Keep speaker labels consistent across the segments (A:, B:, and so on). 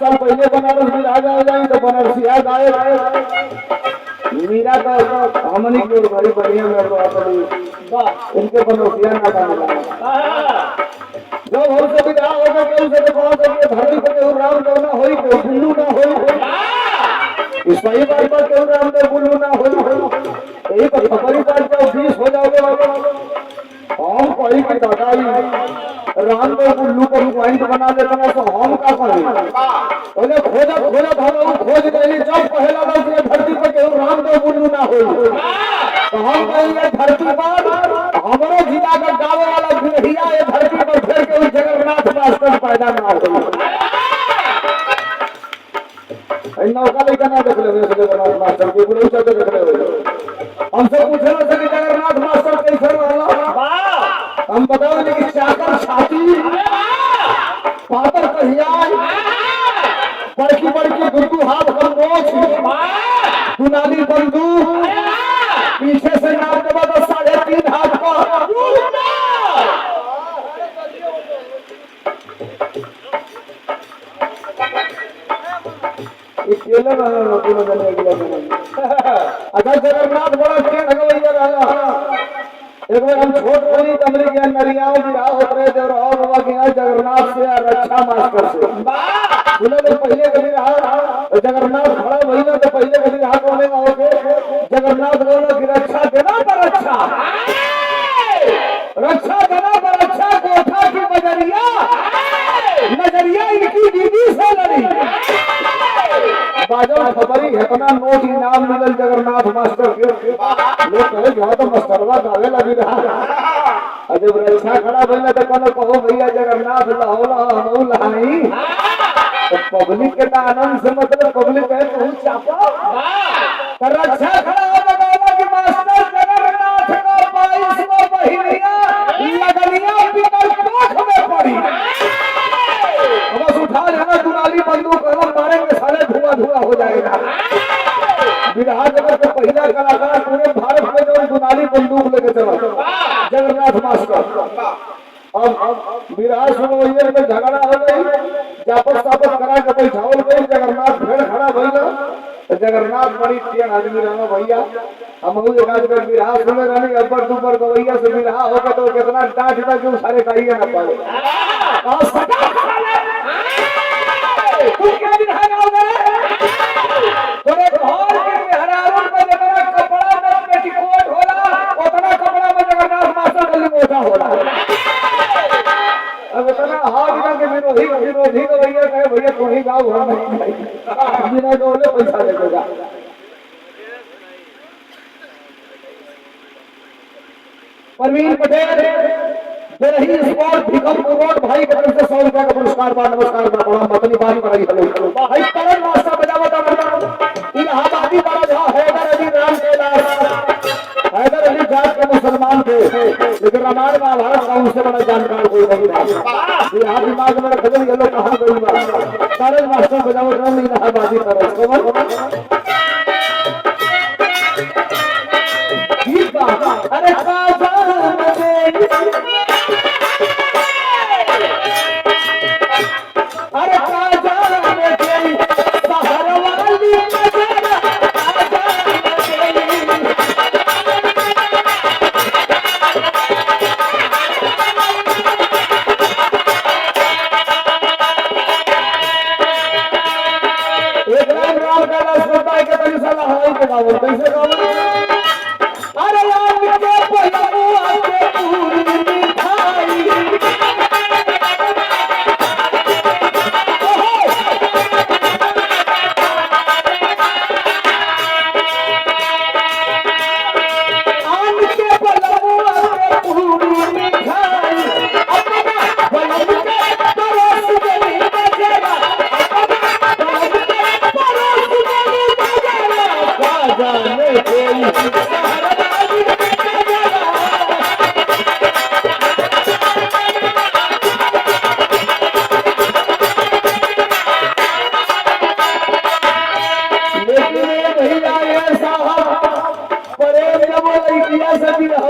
A: साल पहले बनारस में राजा हो जाए तो बनारसिया गाए मीरा का हमनी के बड़ी बढ़िया में इनके बनरसिया ना गाने जब हमसे विदा हो गए केहू से कहो कि धरती पर केहू राम देव ना होई केहू बुल्लू ना होई इस सही बात पर केहू राम देव बुल्लू ना होई यही तो खबरी बात पर 20 हो जाओगे हम कोई की दादाई राम देव बुल्लू को पॉइंट बना देता ना तो हम का करें पहले खोजा खोजा धरो खोज गई जब पहला बार धरती पर केहू राम देव बुल्लू ना होई तो हम कहेंगे धरती पर हमारे जिला का गावे वाला बिरहिया ये धरती पर फिर के जगन्नाथ मास्टर पैदा ना हो नौका लेकर ना देख ले जगन्नाथ मास्टर के गुरु चलते देख ले हमसे पूछे ना सके जगन्नाथ मास्टर कैसे रहला हम बताओ कि चाकर छाती पातर कहिया बड़की बड़की गुड्डू हाथ पर नोच दुनाली बंदूक पीछे से नाम देवा तो 3.5 हाथ का अच्छा जगन्नाथ बड़ा ट्रेन भगवैया रहला एक बार हम छोट रही तमरी के नरियाओं बिराह होत रहे देव रहो बाबा के जगन्नाथ से रक्षा मास्टर से बोले तो पहले कभी रहा जगन्नाथ खड़ा वही ना तो पहले कभी रहा बोले ना होके जगन्नाथ बोला कि रक्षा देना पर रक्षा देना पर रक्षा कोठा की नजरिया इनकी दीदी से लड़ी बाजो खबरी इतना नोट इनाम मिलल जगन्नाथ मास्टर के लोग कहे जो तो मास्टरवा गावे लगी रहा जब रक्षा खड़ा भइला तो कोनो कहो भैया जगन्नाथ लहोला हम लहाई तो पब्लिक के आनंद से मतलब पब्लिक है तू चापा तो रक्षा खड़ा हो गया कि मास्टर जगन्नाथ का 22 बहिनिया लगनिया पितर कोख में पड़ी बस उठा लेना दुनाली बंदूक कलम मारेंगे सारे धुआं हो जाएगा बिरहा जगत का पहला कलाकार पूरे भारत में जो दुनाली बंदूक लेके चला जगन्नाथ मास्टर अब बिरहा सुनो ये में झगड़ा हो गई जापस तापस करा के बैठावल गई जगन्नाथ फिर खड़ा भइला तो जगन्नाथ बड़ी तेज आदमी रहना भैया हम एक आज का बिरहा सुने रहनी अब्बर दुबर गवैया से बिरहा हो गया तो कितना डांट था कि सारे गाइए ना पाए तू क्या बिरहा गाओगे तोरे घर के मेहरारून में जितना कपड़ा में पेटीकोट होला उतना कपड़ा में जगन्नाथ मास्टर गली मोटा होला अब इतना हाथ बिना के विरोधी को भैया कहे भैया तू ही गाओ हम बिना डोले पैसा लेके जा परवीन पटेल रही स्पॉट भिकम रोड भाई के तरफ से 100 रुपया का पुरस्कार बा नमस्कार बा बड़ा मतनी बारी पड़ी हेलो भाई करण मास्टर बजावता इलाहाबादी बड़ा जहां हैदर अली राम के दास हैदर अली जात के मुसलमान थे लेकिन रामायण महाभारत का उनसे बड़ा जानकार कोई नहीं था यहाँ दिमाग में रख ये लोग कहां गई बा करण मास्टर बजावता इलाहाबादी तरफ कमल ठीक बा अरे काजा अरे काजा में गई शहर वाली नजर आजा एक राम का रास्ता है के तनी साला हवाई के गावल कैसे गावल अरे यार के पहिलुआ के पूरी मिठाई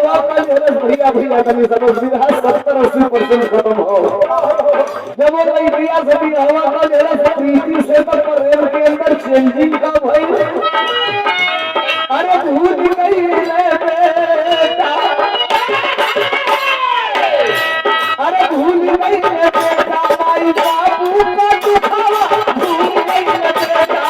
A: भैया तनी सब बिरहा 70-80% खत्म हो जब वो इंडिया से भी हवा का जरा रीति से तो प्रेम के अंदर चेंजिंग का भाई। अरे भूल गई रे बेटा, अरे भूल गई रे बेटा, माई बाबू का दुखावा भूल गई रे बेटा।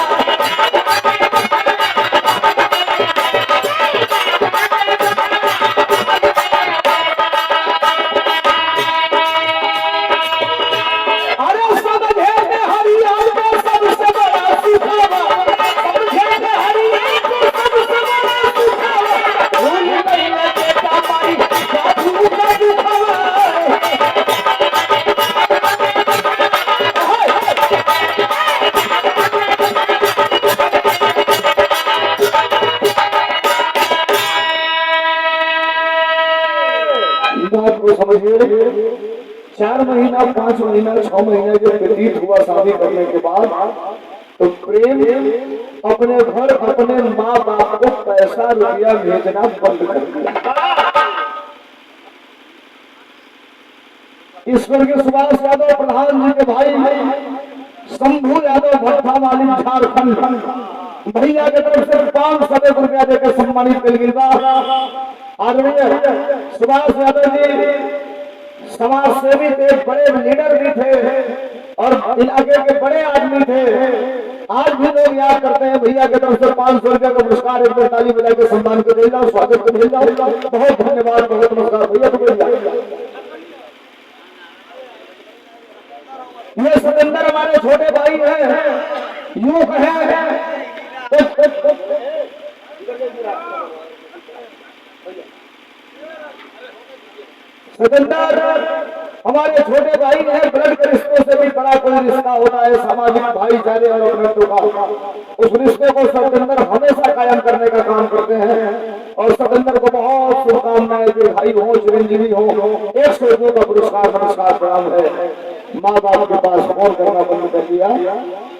A: समझिए 4 महीना 5 महीना 6 महीने जब व्यतीत हुआ शादी करने के बाद, तो प्रेम अपने घर अपने माँ बाप को पैसा रुपया भेजना बंद कर दिया। ईश्वर के सुभाष यादव प्रधान जी के भाई शंभू यादव भट्टा माली झारखंड भैया के तरफ से 500 रुपया देकर सम्मानित कर गया। आदरणीय सुभाष यादव जी समाज सेवी थे, बड़े लीडर भी थे और इलाके के बड़े आदमी थे। आज भी लोग याद करते हैं। भैया की तरफ से 500 रुपया का पुरस्कार एक बार ताली बजा के सम्मान को दे जाओ, स्वागत को दे जाओ। बहुत धन्यवाद, बहुत नमस्कार भैया को दे जाओ। ये सतेंद्र हमारे छोटे भाई हैं, यूं कहें सतेंद्र हमारे छोटे भाई हैं। ब्लड के रिश्तों से भी बड़ा कोई रिश्ता होता है, सामाजिक भाईचारे और अपने का। उस रिश्ते को सतेंद्र हमेशा कायम करने का काम करते हैं और सतेंद्र को बहुत शुभकामनाएं। भाई हो, चिरंजीवी हो, 102 का पुरस्कार नमस्कार प्रणाम है। माँ बाप के पास फोन करना बंद कर दिया,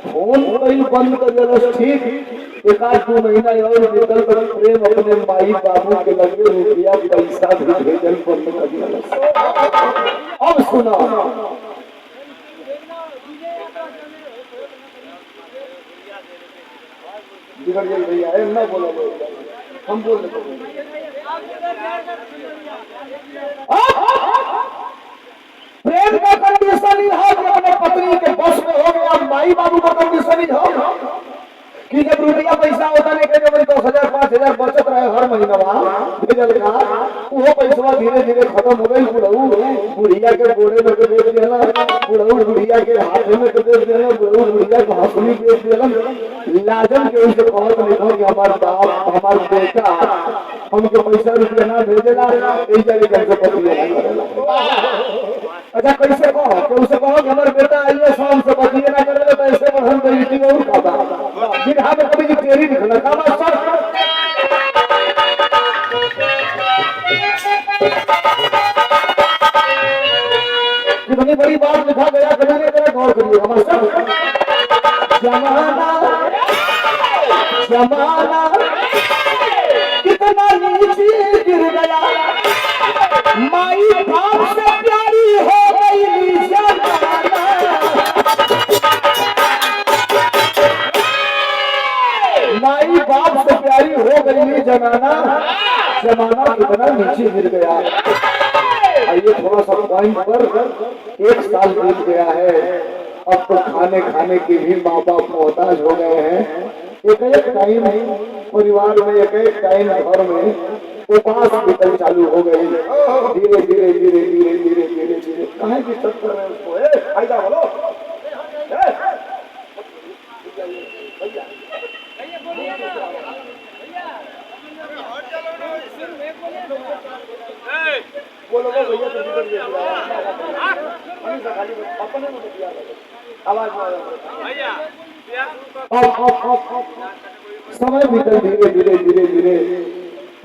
A: फोन बंद कर दिया। ठीक 1-2 महीना और निकल कर प्रेम अपने माई बाबू के लगे रुपया पैसा भी भेजल बंद कर दिया। अब सुना बिगड़ गई भैया, ना बोलो हम बोल प्रेम का कंडीशन ही हो कि अपने पत्नी के बस में हो गया। माई बाबू का कंडीशन ही हो कि जब रुपया पैसा होता नहीं कि जब 10,000 5,000 बचत रहे हर महीना भेजल का, वो पैसा धीरे धीरे खत्म हो गई। बुढ़ऊ बुढ़िया के बोरे में के बेच देना, बुढ़ऊ बुढ़िया के हाथ में के बेच देना, बुढ़ऊ बुढ़िया को हंसुली बेच देना। लाजन के उसे बहुत लिखो कि हमारे बाप हमारे बेटा हमको पैसा रुपया ना भेजेला, कैसे पतिया। अच्छा कैसे कहो कि उसे कहो कि हमारे बेटा आइए शाम से पतिया ना करे तो ऐसे पर हम बेटी और खाता जिन्हा में कभी की तेरी निकला काम सर। कितनी बड़ी बात लिखा गया, कभी नहीं तेरा गौर करिए हमारे सर। जमाना जमाना कितना नीचे गिर गया, माई बाप से प्यारी हो गई जमाना। माई बाप से प्यारी हो गई जमाना, जमाना कितना नीचे गिर गया। आइए थोड़ा सा पॉइंट पर 1 साल बीत गया है, अब तो खाने खाने की भी माँ बाप मोहताज हो गए हैं। एक टाइम परिवार में, एक टाइम घर में उपास बीतल चालू हो गई। धीरे धीरे धीरे धीरे धीरे धीरे धीरे कहाँ की सब कर रहे हैं उसको, फायदा बोलो। बोलो भैया आवाज समय बीतल धीरे धीरे धीरे धीरे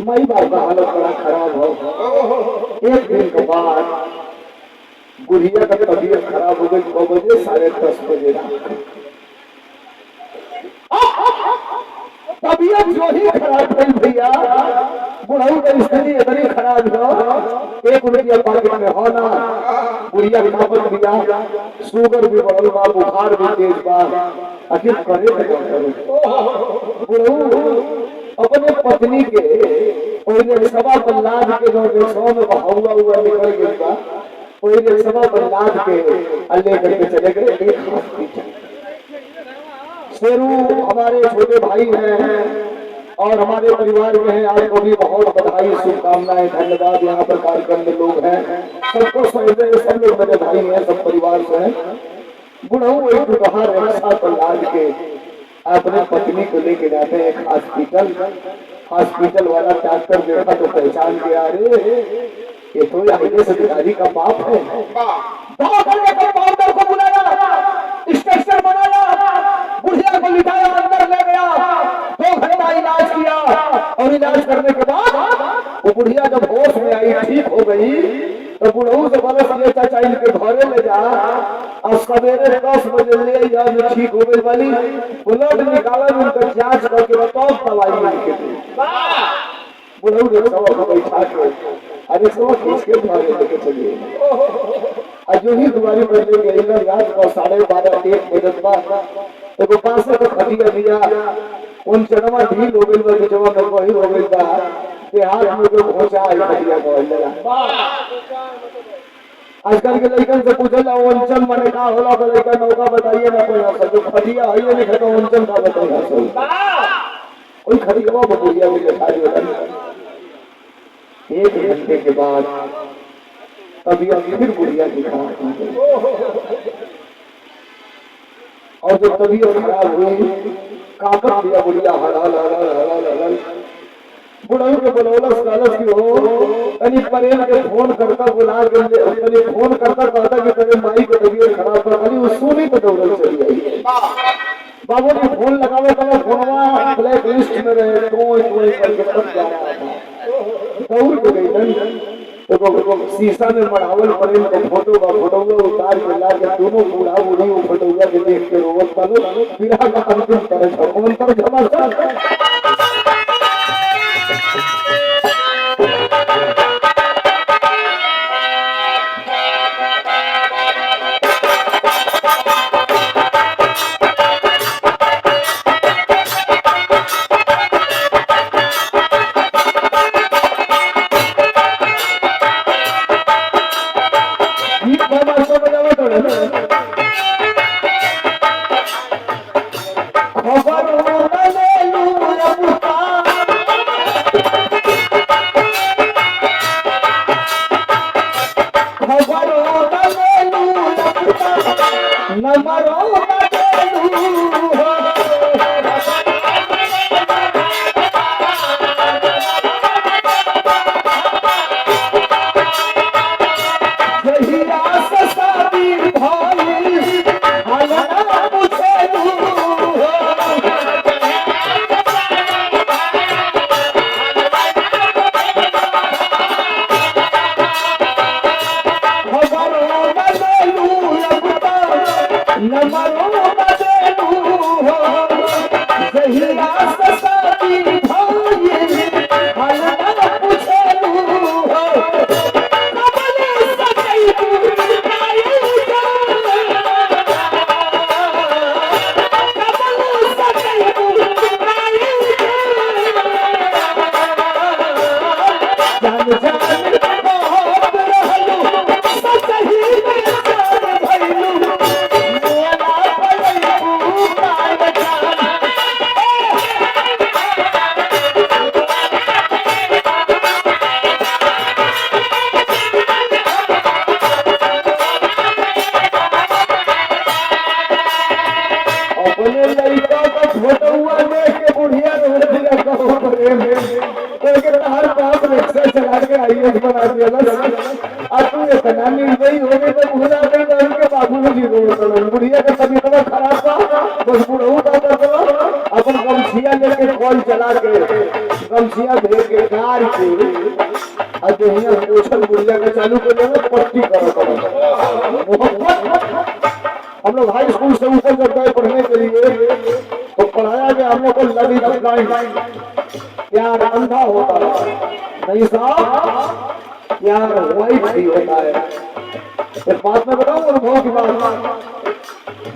A: माई बाप का हालत बड़ा खराब हो। एक दिन के बाद गुड़िया का तबीयत खराब हो गई। 9 बजे 10:30 बजे तबीयत जो ही खराब गई भैया, बुढ़ऊ की स्थिति इतनी खराब हो, 1 रुपया पॉकेट में होना, बुढ़िया कापत बिया, शुगर भी बढ़ल बा, बुखार भी तेज बा, आखिर करे तो क्या करे। बुढ़ऊ अपने पत्नी के पहले सभा पर लाद के सौ में बहावा हुआ निकल गई बा, पहले सभा पर लाद के अल्ले करके चले गए एक हॉस्पिटल। शेरू हमारे छोटे भाई हैं और हमारे परिवार में हैं, आपको भी बहुत बधाई शुभकामनाएं धन्यवाद। यहाँ पर कार्यक्रम में लोग हैं, सबको समझे, सब लोग मेरे भाई हैं, सब परिवार से हैं। बुढ़ऊ एक बाहर रक्षा पर लाद के अपने पत्नी को लेके जाते हैं एक हॉस्पिटल। हॉस्पिटल वाला डॉक्टर देखा तो पहचान गया, अरे ये तो आईएएस अधिकारी का बाप है। को बुलाया, स्ट्रक्चर बनाया, बुढ़िया को लिटाया, अंदर ले गया, 2 घंटा इलाज किया और इलाज करने के बाद वो बुढ़िया जब होश में आई, ठीक हो गई, तो बुढ़ऊ से बोला ये चाचा इनके घरे ले जा और सवेरे 10 बजे ले जा, ठीक हो गई वाली ब्लड निकाला, उनका जांच करके बताओ दवाई लिख के। बुढ़ऊ ने सब बैठा के अरे सब किसके घरे लेके चलिए, जो ही दुआरी पर ले गई ना, रात को 12:30 1 बजे बाद एगो पास से खटिया दिया, उन चढ़वा ढील हो गई बा, जवा में वही हो गई बा के हाथ में जो घोचा है खटिया को लेला। आजकल के लड़कन से पूछला ओंचन माने का होला, तो लड़का नौका बताइए ना, कोई ना जो खटिया है ये नहीं, तो ओंचन का बताइए कोई खटिया वो बुढ़िया में बैठा दिया। 1 घंटे के बाद तबीयत फिर बुढ़िया की खराब, और जब तबीयत खराब हुई, काकत दिया बुढ़िया, हल हल हल हल हल हल बुढ़ऊ के बोलौलस कालस की हो तनी प्रेम के फोन करता, बुला के तनी फोन करता, कहता कि तेरे माई की तबीयत खराब है, खाली वो सुनी तो दौड़ल चली आई। बाबू ने फोन लगावे तो फोनवा ब्लैक लिस्ट में रहे, कोई करके सब जा रहा था, दौड़ के गई तो शीशा में मढ़ावल प्रेम के फोटो का फोटो उतार के ला के दोनों बूढ़ा बूढ़ी वो फोटो के देख के रोवत पालो, विरह का अंतिम तरह कौन तर जमा बुढ़िया के तबीयत खराब था, बस बुढ़ऊ अपन गमछिया लेके कॉल चला के गमछिया भेज के गार के अजहिया पोछल बुढ़िया के चालू कर देना, पट्टी करो। हम लोग हाई स्कूल से ऊपर जब गए पढ़ने के लिए तो पढ़ाया गया हम लोग को लड़ी प्यार अंधा होता है नहीं साहब, प्यार वाइट भी होता है। एक बात मैं बताऊं अनुभव की बात,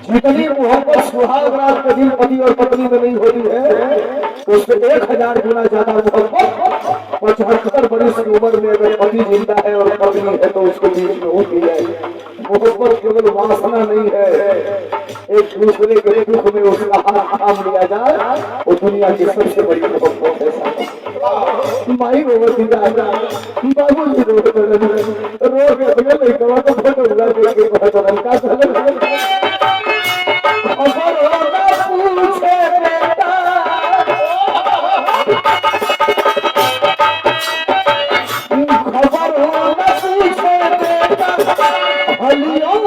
A: जितनी मोहब्बत सुहाग रात के दिन पति और पत्नी में नहीं होती है उससे 1000 गुना ज्यादा मोहब्बत 75 बरस की उम्र में अगर पति जिंदा है और पत्नी है तो उसके बीच में होती है। मोहब्बत केवल वासना नहीं है, एक दूसरे के दुख में उसका हाथ थाम लिया जाए वो दुनिया की सबसे बड़ी मोहब्बत है। माई रोवती बाबू जी रो के अपने लड़का को फोटो उड़ा के बचन का चल अगर होगा पूछे बेटा खबर होगा पूछे बेटा हलियों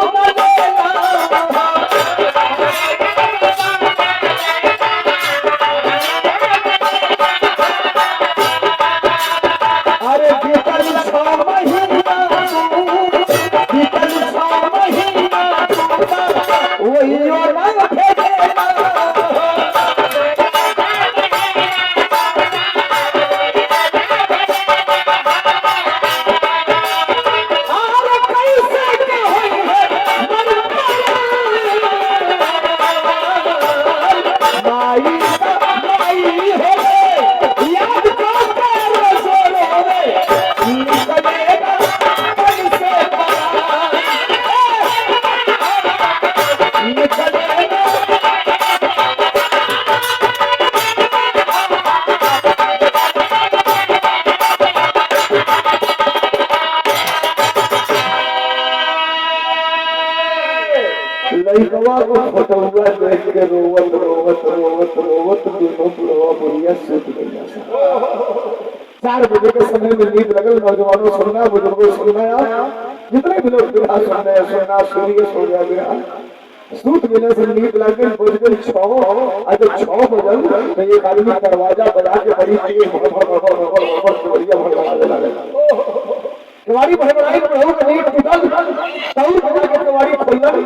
A: लड़कवा को फोटोवा देख के रोवत रोवत रोवत रोवत दोनों बुढ़वा बुढ़िया सूत गया। 4 बजे के समय में नींद लगल, नौजवानों सुनना, बुजुर्गों सुनना, जितने भी लोग बिरहा सुनना है सुनना, सूर्य सो गया बिरहा सूत गिने से नींद लग गई। बज गई 6 और जब 6 बजल तो एक आदमी दरवाजा बजा के बड़ी तेज बढ़िया भड़बड़ाने लगा। कवाड़ी भड़बड़ाई प्रभु का नींद टूटल, तौर बजा के कवाड़ी खोलन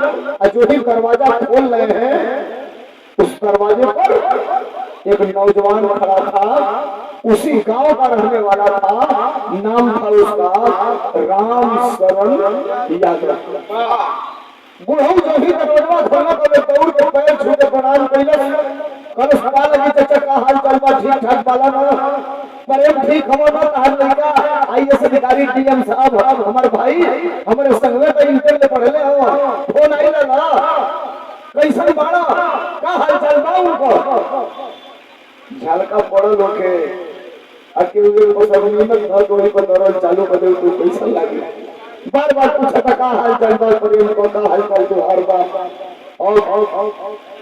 A: और जो ही दरवाजा खोल रहे हैं उस दरवाजे पर एक नौजवान खड़ा था, उसी गांव का रहने वाला था, नाम था उसका राम शरण यादव। बुढ़ऊ जो ही दरवाजा खोला तो दौड़ के पैर छू के प्रणाम कैलस, कल सवाल लगी चाचा का हाल चाल बा ठीक ठाक बाला ना प्रेम ठीक हम ना तार लड़का आईएएस अधिकारी डीएम साहब हमारे भाई हमारे संग में तो इंटर ले पढ़ले हो फोन आई लगा कैसन बाड़ा का हाल चाल बा उनको झलका पड़ल होके अकेले को सब निमक धर कोई को दरल चालू कर दे तो कैसन लागे बार बार पूछा था का हाल चाल बा प्रेम को का हाल चाल तो हर बार और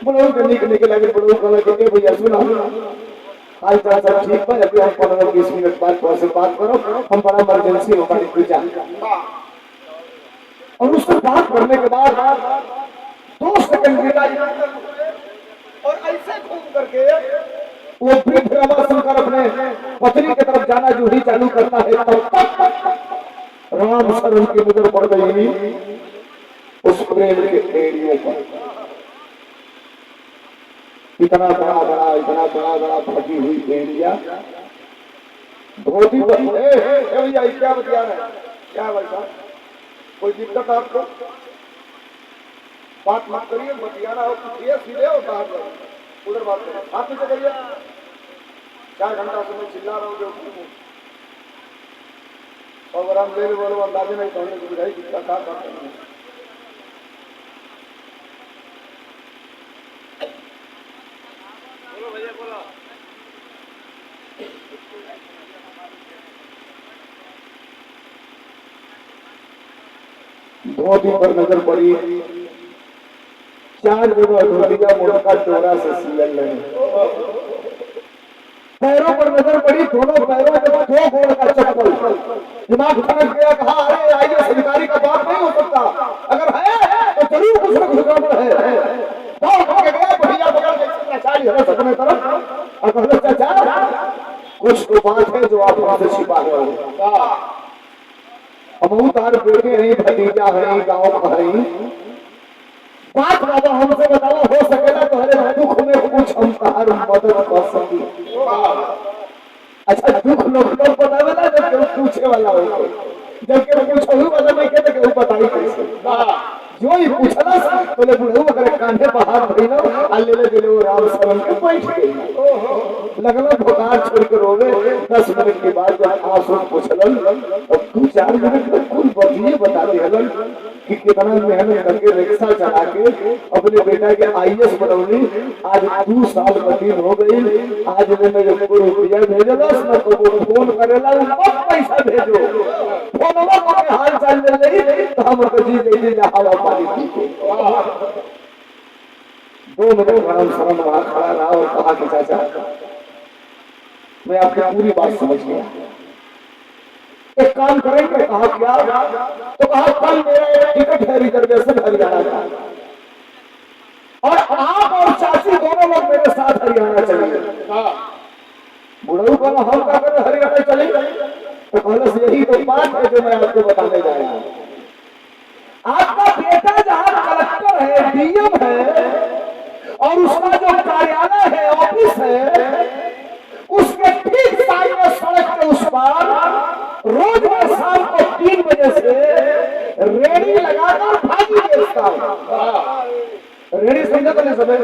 A: बुढ़ऊ के निक लगे बुढ़ऊ कहला के भैया सुना हाल चाल सब ठीक बा, अभी हम 15-20 मिनट बाद तुमसे बात करो, हम बड़ा इमरजेंसी हो गई पूजा। और उससे बात करने के बाद 2 सेकंड बिता और ऐसे घूम करके वो वृद्ध रमाशंकर अपने पत्नी की तरफ जाना जो ही चालू करता है तब तक राम शरण की नजर पड़ गई उस प्रेम के एरिया पर। इतना बड़ा फटी हुई एरिया धोती भैया क्या बतिया है क्या भाई कोई दिक्कत आपको बात मत करिए, बतियाना हो पूछिए सीधे और बाहर उधर बात करिए, हाथ नीचे करिए। 4 घंटा से मैं चिल्ला रहा हूँ जो अगर हम ले बोलो अंदाजे नहीं तो हमें बुझाई कितना क्या करते हैं। धोती पर नजर पड़ी, 4 जगह धोतिया मोटका चोरा से सियल नहीं। पैरों पर नजर पड़ी, दोनों पैरों में 2 गोड़ का चप्पल। दिमाग खनक गया, कहा अरे आईएएस अधिकारी का बाप नहीं हो सकता, अगर है तो जरूर कुछ न कुछ गड़बड़ है। दौड़ भाग गया, भैया पकड़ के चाचाजी हर सपने तरफ और कहले चाचा कुछ तो बात है जो आप हमसे छिपा रहे हो। हम तार बेटे हैं, भतीजा है, गाँव का है, बात बाबा हमसे बताओ, हो सकेगा तो हरे दुख में कुछ हम तार मदद कर सकी। अच्छा दुख लोग बतावे ना जब केहू पूछे वाला हो, जब केहू पूछे वाला नहीं कहते केहू बताई कैसे। जो ही पूछला बोले बुढ़ऊ अगर कांधे पहाड़ भइलो अल्ले ले गेले वो राम शरण के बैठ गई लगलो भोकार छोड़ के रोवे 10 मिनट के बाद जब आंसू पूछलन तो 2-4 मिनट में कुल बतिए बता दिहलन कि कितना मेहनत करके रिक्शा चला के अपने बेटा के आईएएस बनौली आज 2 साल का दिन हो गई आज मैंने जो रुपया भेजलस न तो वो फोन करेला कब पैसा भेजो फोनवा को हाल चाल ले ले तो हम जी जैसे हवा पानी पीते 2 मिनट राम शरण वहां खड़ा रहा और कहा कि चाचा मैं आपकी पूरी बात समझ गया एक काम करेंगे कहा क्या तो कहा कल मेरा एक टिकट है रिजर्वेशन हरियाणा का और आप और चाची दोनों लोग मेरे साथ हरियाणा चलेंगे बुढ़ऊ बोला हम क्या करें हरियाणा चलेंगे तो कहला यही तो बात है जो मैं आपको बताने जा रहा हूं आपका बेटा जहां कलेक्टर है डीएम है और उसका जो कार्यालय है ऑफिस है उसके ठीक सामने सड़क के उस पार रोज में शाम को 3 बजे से रेडी लगाकर भाजी बेचता हूं रेडी समझे तो नहीं समझे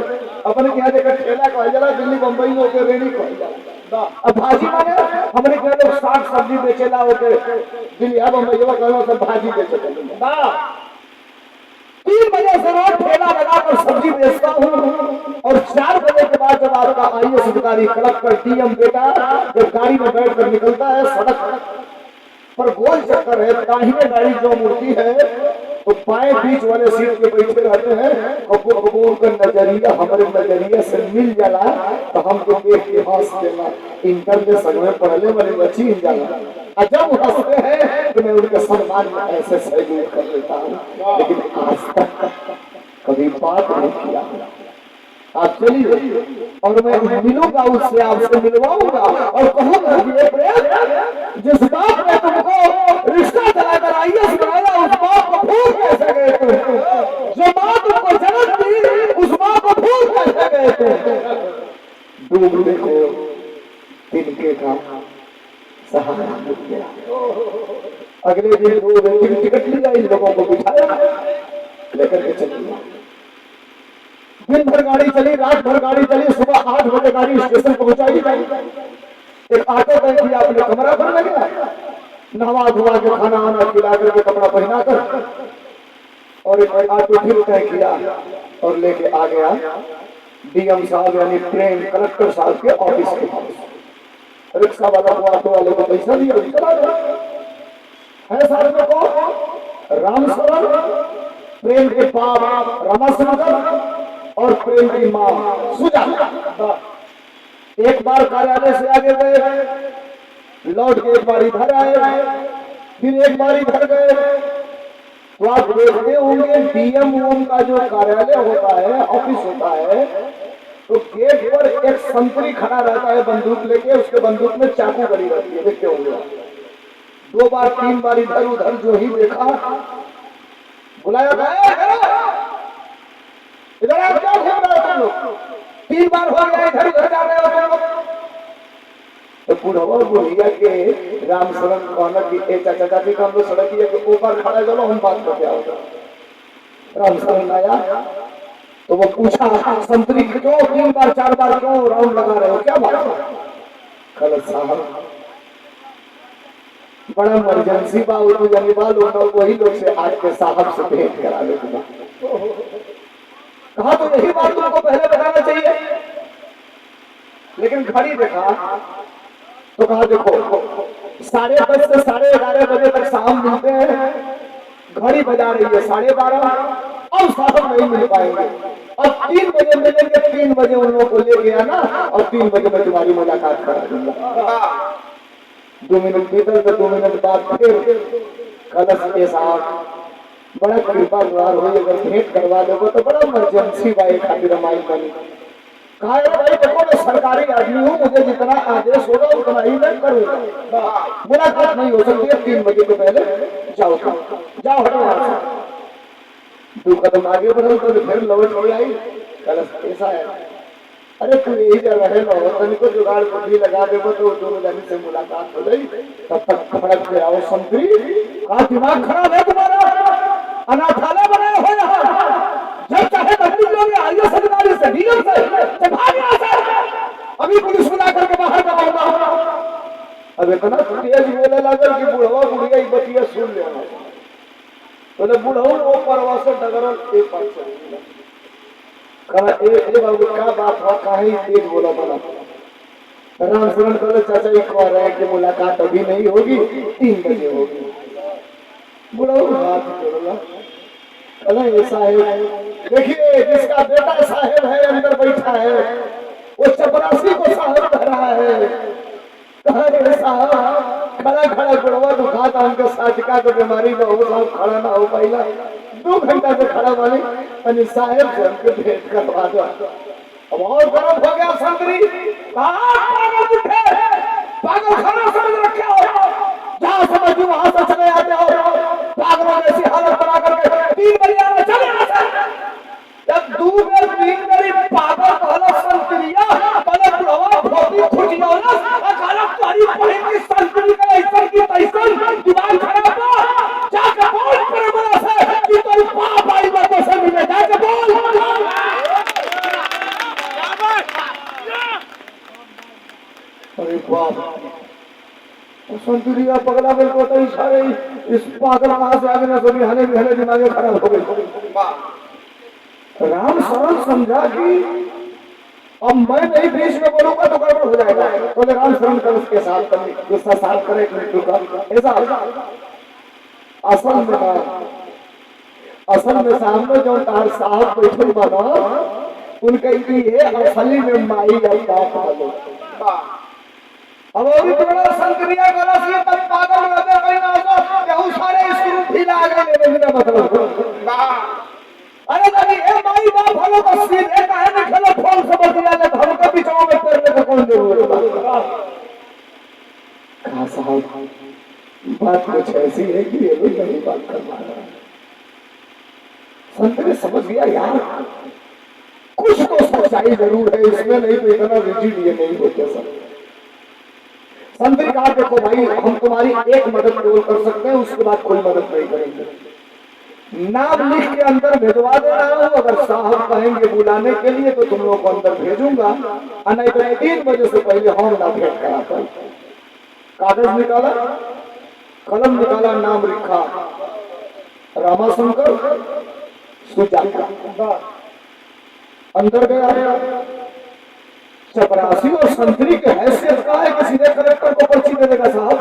A: अपने क्या देखा ठेला कह जाला दिल्ली बंबई में होके रेडी कह जाला अब भाजी माने हमने क्या लोग साग सब्जी बेचेला होके दिल्ली बंबई में कहलो सब भाजी बेचेला 3 बजे से रोज ठेला लगाकर सब्जी बेचता हूँ और 4 बजे के बाद जब आपका आईएएस अधिकारी कलेक्टर डीएम बेटा जब गाड़ी में बैठ कर निकलता है सड़क पर गोल चक्कर है दाहिने गाड़ी जो मुड़ती है तो बाएं बीच वाले सीट पे बैठे रहते हैं कबो कबो उनका नजरिया हमारे नजरिया से मिल जाला तो हमको देख के हंस देना इंटर के समय पढ़ने वाली बच्ची हिल जाला और जब हंसते हैं तो मैं उनके सम्मान में ऐसे सैल्यूट कर देता हूँ लेकिन आज तक कभी बात नहीं किया आप चलिए और मैं मिलूंगा उससे आपसे मिलवाऊंगा और कहूंगा ये प्रेम जिस बाप ने तुमको रिश्ता चलाकर आईएएस बनाया उस बाप को भूल कैसे गए तुम जो माँ तुमको जन्म दी उस माँ को भूल कैसे गए तुम डूबने को तिनके का सहारा मिल गया अगले दिन 2 व्यक्ति टिकट लिया इन लोगों को बिठाया लेकर के चलिए दिन भर गाड़ी चली रात भर गाड़ी चली सुबह 8 बजे गाड़ी स्टेशन पहुंचाई एक ऑटो तय किया अपने कमरा पर लगा नहा धुआ के खाना आना खिला करके कपड़ा पहना कर और एक ऑटो फिर तय किया और लेके आ गया डीएम साहब यानी प्रेम कलेक्टर साहब के ऑफिस के पास रिक्शा वाला को ऑटो वाले को पैसा दिया चला गया है साहब को राम शरण प्रेम के बाप रमाशंकर और प्रेम की मां सुजा एक बार कार्यालय से आगे गए लौट के एक बार इधर आए फिर एक बार इधर गए तो आप देखते होंगे डीएम ओम का जो कार्यालय होता है ऑफिस होता है तो गेट पर एक संतरी खड़ा रहता है बंदूक लेके उसके बंदूक में चाकू गड़ी रहती है देखते होंगे 2 बार 3 बार इधर उधर जो ही देखा बुलाया गया इधर आप क्या घूम रहे हो तुम लोग 3 बार हो गया इधर उधर जा रहे हो तुम लोग तो बुढ़वा बुढ़िया के राम शरण कहना कि ए चाचा चाची का हम लोग सड़क के ऊपर खड़ा चलो हम बात करते आओ राम शरण आया तो वो पूछा संतरी क्यों 3 बार 4 बार क्यों राउंड लगा रहे हो क्या बात कल साहब बड़ा इमरजेंसी बा उनको जनीबा लोग वही लोग से आज के साहब से भेंट करा ले कहा तो यही बात तुमको पहले बताना चाहिए लेकिन घड़ी देखा तो कहा देखो 10:30 से 11:30 बजे तक शाम मिलते हैं घड़ी बजा रही है 12:30 अब साहब नहीं मिल पाएंगे अब 3 बजे मिलेंगे 3 बजे उन लोगों को ले गया ना और 3 बजे मैं तुम्हारी मुलाकात करा दूंगा 2 मिनट भीतर तो 2 मिनट बाद फिर कलश के साथ बड़ा कृपा द्वार हो अगर भेंट करवा दोगे तो बड़ा इमरजेंसी भाई खातिर हमारी बनी कहा भाई देखो मैं सरकारी आदमी हूँ मुझे जितना आदेश होगा उतना ही मैं करूंगा मुलाकात नहीं हो सकती है 3 बजे के पहले जाओ जाओ हटो वहां से 2 कदम आगे बढ़ो तो फिर लौट हो आई कलश ऐसा है अरे तू यही जगह है लो तनिको जुगाड़ को भी लगा देबो तो दोनों जन से मुलाकात हो गई तब तक खड़क के आओ संतरी का दिमाग खराब है तुम्हारा अनाथालय बनाए हो चाहे मंत्री लोग आईएएस अधिकारी से डीएम से भाग यहाँ से, अभी पुलिस बुला करके बाहर कराऊंगा। अब इतना तेज बोले लगल कि बुढ़वा बुढ़िया ही बतिया सुन लेना। बोले बुढ़ऊ वो परवा से डगरल एक बात से कहा ए बाबू क्या बात हुआ, काहे तेज बोला बना। राम शरण बोले चाचा ये कह रहे हैं कि मुलाकात अभी नहीं होगी, 3 बजे होगी। बुढ़ऊ हाथ जोड़ला, कहला ये साहेब देखिए जिसका बेटा साहेब है अंदर बैठा है वो चपरासी को साहेब कह रहा है। खड़ा खड़ा बुढ़वा दुखा था उनके साथिका को बीमारी में हो साहब खड़ा ना हो पाइला, 2 घंटा से खड़ा वाली अनि साहेब से हमको भेंट करवा दो। अब और गरम हो गया संतरी, पागल उठे, पागल खाना समझ रखे हो, जहाँ समझ वहां से चले आते हो। पागलों ने ऐसी हालत बना करके 3 बजे आना चले आते। जब 2 बेर 3 बेरी पागल कहला संतरिया कहला बुढ़वा भोती खुजिया ना कहला तुम्हारी बहन की संतरी का ऐसा की तैसन दिमाग खराब हो, जाके बोल परमरा से कि तू बाप आई बातों से मिले, जाके बोल। अरे बाप संतरिया पगला मेरे को तो इशारे इस पागल कहां से आगे ना सभी हने दिमाग खराब हो गई। राम शरण समझा कि अब मैं नहीं बीच में बोलूंगा तो गड़बड़ हो जाएगा, तो राम शरण कर उसके साथ गुस्सा साफ करे ऐसा असल में सामने जो तार साहब बैठे बना उनके ये असली में माई अब बाप वाले। अब और बड़ा संक्रिया गलत ये तब पागल हो गए कहीं ना हो केहू सारे स्क्रू ढीला आ गए मेरा मतलब। अरे दादी ए माई बाप वालों को सीधे काहे न खेलो फोन से बतिया ले, हमको बिचाओ में करने का कौन जरूरत है। कहा साहब बात कुछ ऐसी है कि ये लोग नहीं बात कर पा रहा। संत ने समझ गया यार कुछ तो सच्चाई जरूर है इसमें, नहीं तो इतना रिजिड ये नहीं होते सब। संत ने कहा देखो भाई हम तुम्हारी एक मदद केवल कर सकते हैं, उसके बाद कोई मदद नहीं करेंगे। नाम लिख के अंदर भिजवा दे रहा हूं, अगर साहब कहेंगे बुलाने के लिए तो तुम लोग को अंदर भेजूंगा, नहीं तो 3 बजे से पहले हम ना भेंट करा पाए। कागज निकाला, कलम निकाला, नाम लिखा रामाशंकर सुजाता। अंदर गया, चपरासी और संतरी के हैसियत का है कि सीधे कलेक्टर को पर्ची दे देगा साहब।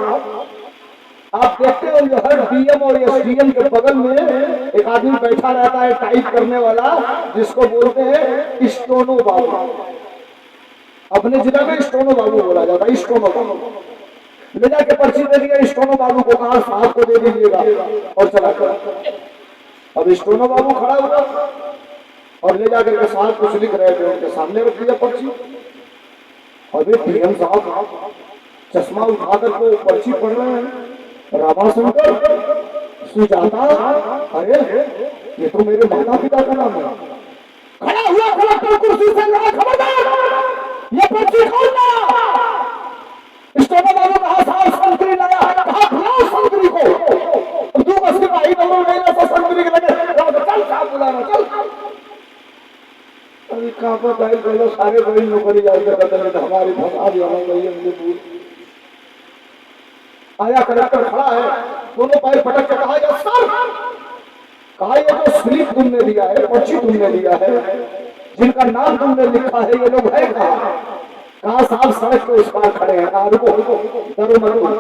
A: आप देखते हो जो हर डीएम और एसडीएम के बगल में एक आदमी बैठा रहता है टाइप करने वाला, जिसको बोलते हैं स्टोनो बाबू। अपने जिला में स्टोनो बाबू बोला जाता है। स्टोनो बाबू ले जाके पर्ची दे दिया, स्टोनो बाबू को कहा साहब को दे दीजिएगा और चला कर। अब स्टोनो बाबू खड़ा हुआ और ले जाकर के साहब कुछ लिख रहे थे, उनके सामने रख दिया पर्ची। अभी डीएम साहब चश्मा उठा करके पर्ची पढ़ रहे हैं, रामाशंकर सुजाता। अरे ये तो मेरे माता पिता का नाम है। खड़ा हुआ कलेक्टर कुर्सी से लगा, खबरदार ये पर्ची खोलना। स्टोनो बाबू कहा साहब संतरी लाया, कहा बुलाओ संतरी को। तू बस के भाई नंबर नहीं ना संतरी के लगे, चल साहब बुलाना चल। अभी कहां पर भाई बोलो सारे बड़ी नौकरी जाएगा बदले हमारी फंसा दिया मुझे दूर। आया कलेक्टर खड़ा है, दोनों पैर पटक के कहा यस सर। कहा ये जो स्लिप तुमने दिया है, पर्ची तुमने दिया है, जिनका नाम तुमने लिखा है, ये लोग है कहा साहब सड़क के उस पार खड़े हैं। कहा रुको डरो मत,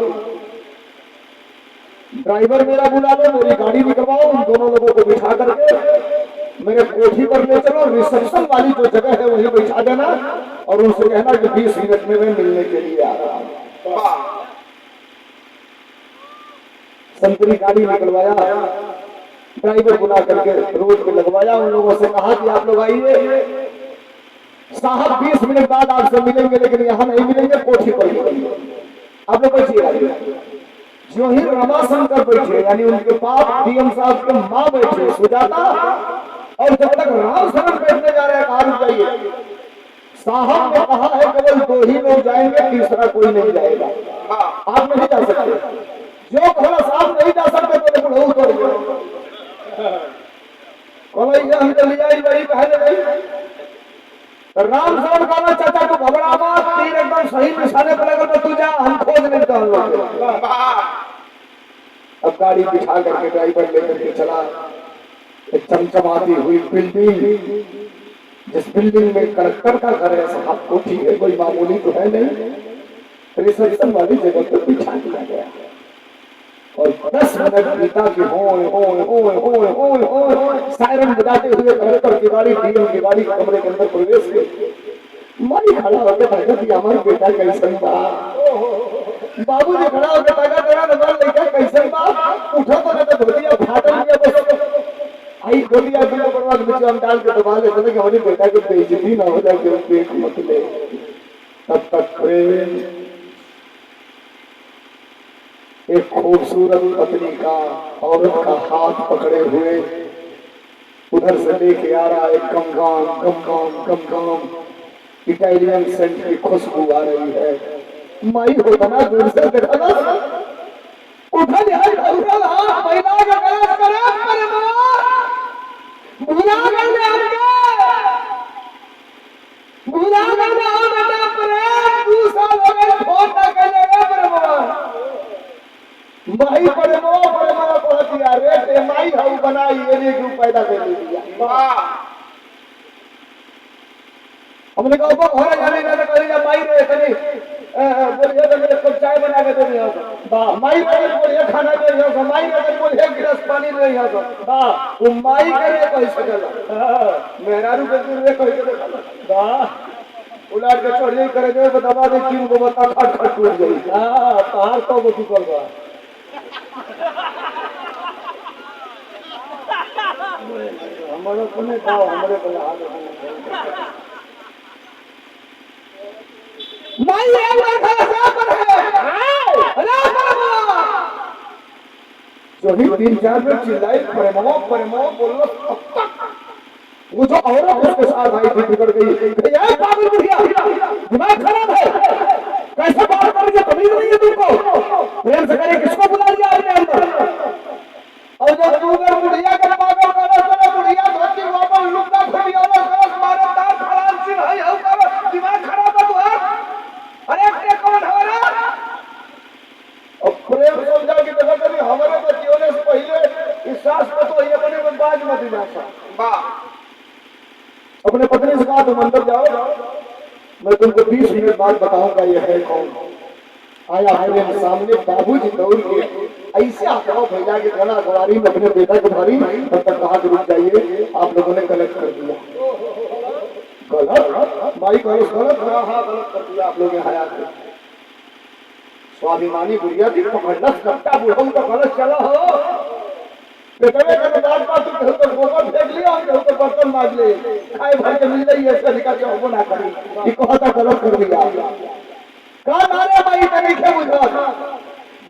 A: ड्राइवर मेरा बुला लो, मेरी गाड़ी निकलवाओ, उन दोनों लोगों को बिठा करके मेरे कोठी पर ले चलो, रिसेप्शन वाली जो जगह है वही बिठा देना और उनसे कहना कि 20 मिनट में मैं मिलने के लिए आ रहा हूं। संतरी गाड़ी निकलवाया, ड्राइवर बुला करके रोड पे लगवाया, उन लोगों से कहा कि आप लोग आइए साहब 20 मिनट बाद आपसे मिलेंगे, लेकिन यहाँ नहीं मिलेंगे, कोठी पर मिलेंगे। आप लोग बैठिए। जो ही रमाशंकर बैठे यानी उनके बाप डीएम साहब के माँ बैठे सुजाता, और जब तक राम शरण बैठने जा रहे हैं कहा रुक जाइए, साहब ने कहा है केवल 2 ही लोग जाएंगे, तीसरा कोई नहीं जाएगा, आप नहीं जा सकते। जो कहना साहब नहीं जा सकते तो बुढ़ऊ तोड़ कलैया हम चली आई वही पहले गई। राम शरण कहना चाचा तू घबरा मत, तीर एकदम सही निशाने पर लगल, तू जा हम खोज लेते हैं लोग। अब गाड़ी बिठा करके ड्राइवर लेकर के चला। एक चमचमाती हुई बिल्डिंग, जिस बिल्डिंग में कलेक्टर का घर है, साहब कोठी है, कोई मामूली तो है नहीं, रिसेप्शन वाली जगह पर बिठा दिया गया। और 10 मिनट बीता कि होए होए होए होए होए होए सायरन बजाते हुए कलेक्टर की गाड़ी, डीएम की गाड़ी कमरे के अंदर प्रवेश की। माई खड़ा होकर देखा कि हमारा बेटा कैसन बा। बाबू जी खड़ा होकर देखा तेरा नंबर लेके कैसन बा, उठा तो ना तो धोतिया फाटल गया बस। आई धोतिया बिना बर्बाद नीचे हम डाल के दबा लेते कि हमारे बेटा की बेइज्जती ना हो जाए, कि पेट मत ले। तब तक प्रेम एक खूबसूरत पत्नी का औरत का हाथ पकड़े हुए उधर से लेके आ रहा है। गमगम गमगम गमगम इटालियन सेंट की खुशबू आ रही है। माई हो बना दूर से देखा ना, उठल है उठल हाथ महिला का गलत करे पर भूला करने हमके भूला करने हो बेटा प्रेम 2 साल हो गए फोन ना करने पर माई पर कहती है रे माई हम बनाई ये नहीं क्यों पैदा कर दिया। हमने कहा वो घर जाने ना तो कहीं माई रे कहीं बोलिए तो मेरे को चाय बना के दे दिया वाह। माई रे बोलिए खाना दे दिया, माई रे बोलिए गिलास पानी दे दिया वाह। वो माई के लिए कह सकल मेहरारू के रे कह के वाह। उलाट के चढ़े करे जो दबा दे क्यों को बता खट खट टूट गई। हां तार तो वो की कर बा हमारे को नहीं था, हमारे को हाल माई एक बार खड़ा पर है अरे परमो जो ही 3-4 मिनट चिल्लाई परमो बोलो तब तक वो जो औरत उसके साथ आई थी बिगड़ गई। ये पागल बुढ़िया दिमाग खराब है, कैसे बात कर रही है, तमीज नहीं है तुमको। प्रेम से करे किसको बुला लिया आपने अंदर। और जो तू अगर बुढ़िया के पागल करो बुढ़िया धोती वापस लुका खुदिया सरस मारे तार फलान सिंह है हो कर दिमाग खराब है तू। अरे के कौन हो रहा। और प्रेम समझा कि देखो कभी हमारे बच्चियों ने पहले इस सास को तो ये बने में बाज मत दिलासा वाह। अपने पत्नी से कहा तुम अंदर जाओ, मैं तुमको 20 मिनट बाद बताऊंगा ये है कौन। आया प्रेम सामने, बाबूजी दौड़ के ऐसे हटाओ भैया के गला गवारी में अपने बेटा को धरी। तब तक कहा कि रुक जाइए आप लोगों ने गलत कर दिया। गलत माई गलत गलत कर दिया आप लोगों ने। हया स्वाभिमानी बुढ़िया थी पकड़ना सबका बुढ़ऊ तो गलत चला हो बेटवे के बाद बात तो गोबर फेंक लिया और तो बर्तन मांग ले खाए भर के मिल रही है इसका निकाल के हो ना करी ये कहता गलत कर दिया। का मारे भाई तरीके बुझा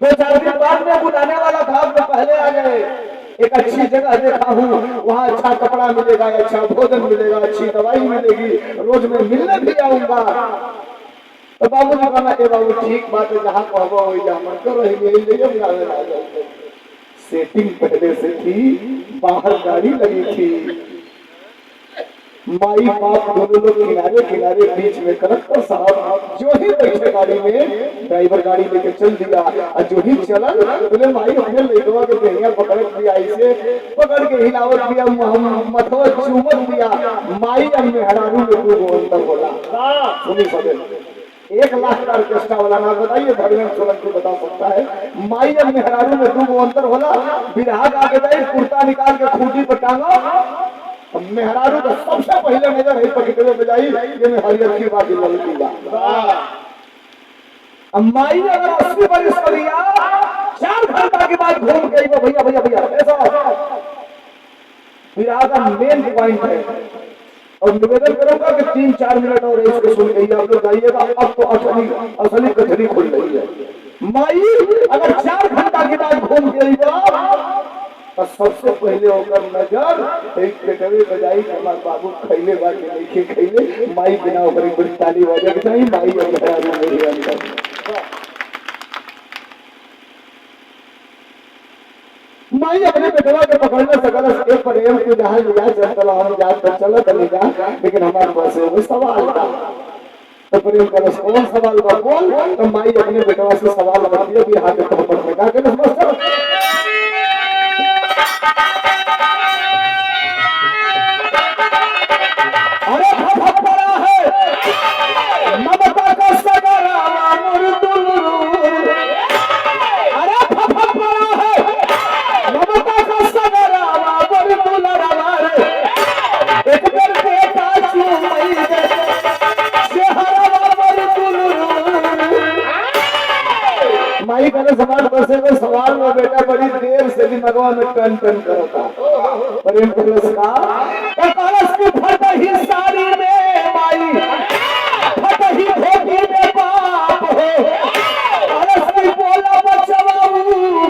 A: 2-4 दिन बाद में बुलाने वाला था, मैं पहले आ गए। एक अच्छी जगह देखा हूँ, वहाँ अच्छा कपड़ा मिलेगा, अच्छा भोजन मिलेगा, अच्छी दवाई मिलेगी, रोज मैं मिलने भी आऊंगा। तो बाबू जी कहना के बाबू ठीक बात है, जहाँ कहबो वही जा मन कर रही। सेटिंग पहले से थी, बाहर गाड़ी लगी थी, माई बाप दोनों लोग किनारे किनारे बीच में कलेक्टर साहब जो ही बैठे गाड़ी में, ड्राइवर गाड़ी लेके चल दिया। और जो ही चला बोले माई अपने लड़कवा के देहिया पकड़ दिया, ऐसे पकड़ के हिलावत दिया, मथवा चूमत दिया। माई अब मेहरारू में 2 अंतर बोला सुनी सके 1 लाख का ऑर्केस्ट्रा वाला ना बताइए, धर्मेंद्र सोलंकी बता सकता है। माई अब मेहरारू में 2 अंतर होला। बिरहा आगे जाए कुर्ता निकाल के खूंटी पर टांगा, मेहरारू का सबसे पहले नजर है पकड़े बजाई ये में हरियर की बात लड़की बा। अम्माई ने अगर 80 बरस कर दिया 4 घंटा के बाद घूम गई वो भैया भैया भैया ऐसा विराह का मेन पॉइंट है। और निवेदन करूंगा कि 3-4 मिनट और इसको सुन गई आप लोग आइएगा। अब तो असली कचरी खुल रही है। माई अगर 4 घंटा के बाद घूम गई तो सबसे पहले होकर नजर एक पेटवे बजाई हमारे बाबू खैले बाकी नहीं खैले माई बिना ऊपर बड़ी ताली बजा के नहीं माई मेरे अंदर माई अपने बेटवा के पकड़ने सकल के प्रेम को जहां लिया चलता हम जा तो चलो चली जा, लेकिन हमारे पास वो सवाल था। तो प्रेम कलश कौन सवाल बा बोल। तो माई अपने बेटवा से सवाल करती है कि हाथ तो पकड़ का के मास्टर अरे फट पड़ा है ममता का सगरा मुर्दुल। अरे फट पड़ा है ममता का सगरा मुर्दुल रे। एक बेर बेटा चूमई दे चेहरा मुर्दुल। माई कने समाज बसे को सवाल में बेटा बड़ी देर से दिमागवा में टन टन करता। प्रेम कलश का कलश की फट हिस्सा